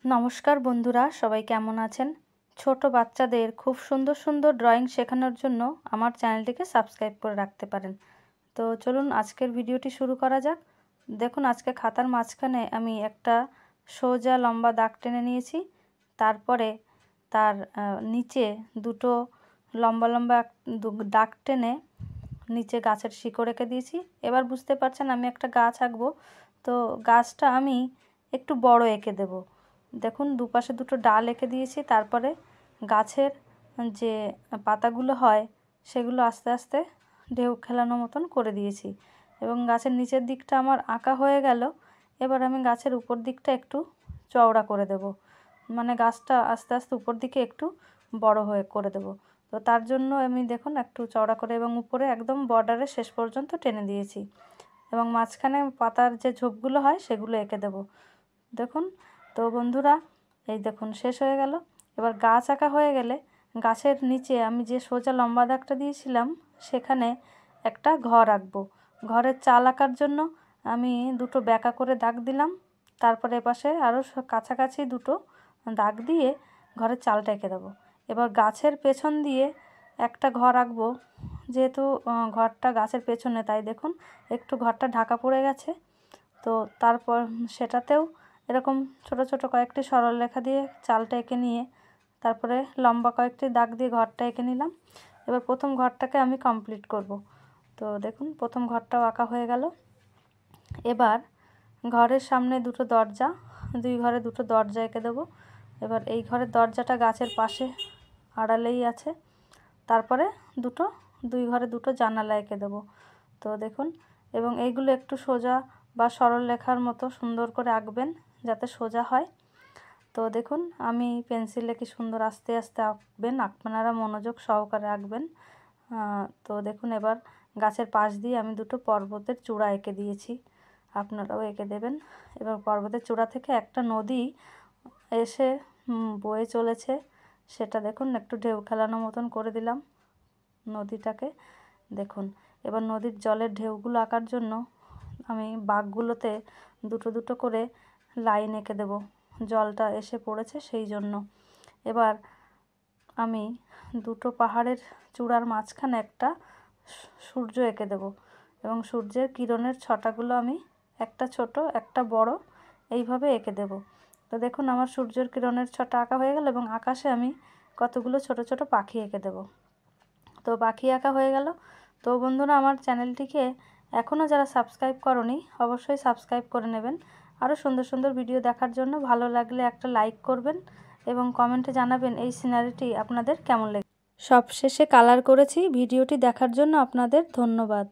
নমস্কার বন্ধুরা, সবাই কেমন আছেন? ছোট বাচ্চাদের খুব সুন্দর সুন্দর ড্রয়িং শেখানোর জন্য আমার চ্যানেলটিকে সাবস্ক্রাইব করে রাখতে পারেন। তো চলুন আজকের ভিডিওটি শুরু করা যাক। দেখুন, আজকে খাতার মাঝখানে আমি একটা সোজা লম্বা দাগ টেনে নিয়েছি। তারপরে তার নিচে দুটো লম্বা লম্বা দাগ টেনে নিচে গাছের শিকড় এঁকে দিয়েছি। এবার বুঝতে পারছেন আমি একটা গাছ আঁকবো, তো গাছটা আমি একটু বড় এঁকে দেব। দেখুন, দুপাশে দুটো ডাল এঁকে দিয়েছি। তারপরে গাছের যে পাতাগুলো হয় সেগুলো আস্তে আস্তে ঢেউ খেলানো মতন করে দিয়েছি এবং গাছের নিচের দিকটা আমার আঁকা হয়ে গেল। এবার আমি গাছের উপর দিকটা একটু চওড়া করে দেব, মানে গাছটা আস্তে আস্তে উপর দিকে একটু বড় হয়ে করে দেব। তো তার জন্য আমি দেখুন একটু চওড়া করে এবং উপরে একদম বর্ডারের শেষ পর্যন্ত টেনে দিয়েছি এবং মাঝখানে পাতার যে ঝোপগুলো হয় সেগুলো এঁকে দেব। দেখুন, তো বন্ধুরা এই দেখুন শেষ হয়ে গেল। এবার গাছ আঁকা হয়ে গেলে গাছের নিচে আমি যে সোজা লম্বা দাগটা দিয়েছিলাম সেখানে একটা ঘর আঁকবো। ঘরের চাল আঁকার জন্য আমি দুটো ব্যাকা করে দাগ দিলাম। তারপরে এপাশে আরও কাছাকাছি দুটো দাগ দিয়ে ঘরের চালটা এঁকে দেবো। এবার গাছের পেছন দিয়ে একটা ঘর আঁকবো। যেহেতু ঘরটা গাছের পেছনে, তাই দেখুন একটু ঘরটা ঢাকা পড়ে গেছে। তো তারপর সেটাতেও এরকম ছোট ছোট কয়েকটি সরল রেখা দিয়ে চালটা এঁকে নিয়ে তারপরে লম্বা কয়েকটি দাগ দিয়ে ঘরটা এঁকে নিলাম। এবার প্রথম ঘরটাকে আমি কমপ্লিট করব। তো দেখুন প্রথম ঘরটাও আঁকা হয়ে গেল। এবার ঘরের সামনে দুটো দরজা, দুই ঘরে দুটো দরজা এঁকে দেবো। এবার এই ঘরের দরজাটা গাছের পাশে আড়ালেই আছে। তারপরে দুই ঘরে দুটো জানালা এঁকে দেবো। তো দেখুন, এবং এইগুলো একটু সোজা বা সরল রেখার মতো সুন্দর করে আঁকবেন যাতে সোজা হয়। তো দেখুন আমি পেন্সিলে কি সুন্দর আস্তে আস্তে আঁকবেন, আপনারা মনোযোগ সহকারে আঁকবেন। তো দেখুন এবার গাছের পাশ দিয়ে আমি দুটো পর্বতের চূড়া এঁকে দিয়েছি, আপনারাও এঁকে দেবেন। এবার পর্বতের চূড়া থেকে একটা নদী এসে বয়ে চলেছে, সেটা দেখুন একটু ঢেউ খেলানো মতন করে দিলাম নদীটাকে। দেখুন এবার নদীর জলের ঢেউগুলো আঁকার জন্য আমি বাঁকগুলোতে দুটো দুটো করে লাইন এঁকে দেব, জলটা এসে পড়েছে সেই জন্য। এবার আমি দুটো পাহাড়ের চূড়ার মাঝখানে একটা সূর্য এঁকে দেব এবং সূর্যের কিরণের ছটাগুলো আমি একটা ছোট একটা বড় এইভাবে এঁকে দেব। তো দেখুন আমার সূর্যের কিরণের ছটা আঁকা হয়ে গেল এবং আকাশে আমি কতগুলো ছোট ছোট পাখি এঁকে দেব। তো পাখি আঁকা হয়ে গেল। তো বন্ধুরা, আমার চ্যানেলটিকে এখনও যারা সাবস্ক্রাইব করনি অবশ্যই সাবস্ক্রাইব করে নেবেন। আরও সুন্দর সুন্দর ভিডিও দেখার জন্য ভালো লাগলে একটা লাইক করবেন এবং কমেন্টে জানাবেন এই সিনারিটি আপনাদের কেমন লেগেছে। সবশেষে কালার করেছি। ভিডিওটি দেখার জন্য আপনাদের ধন্যবাদ।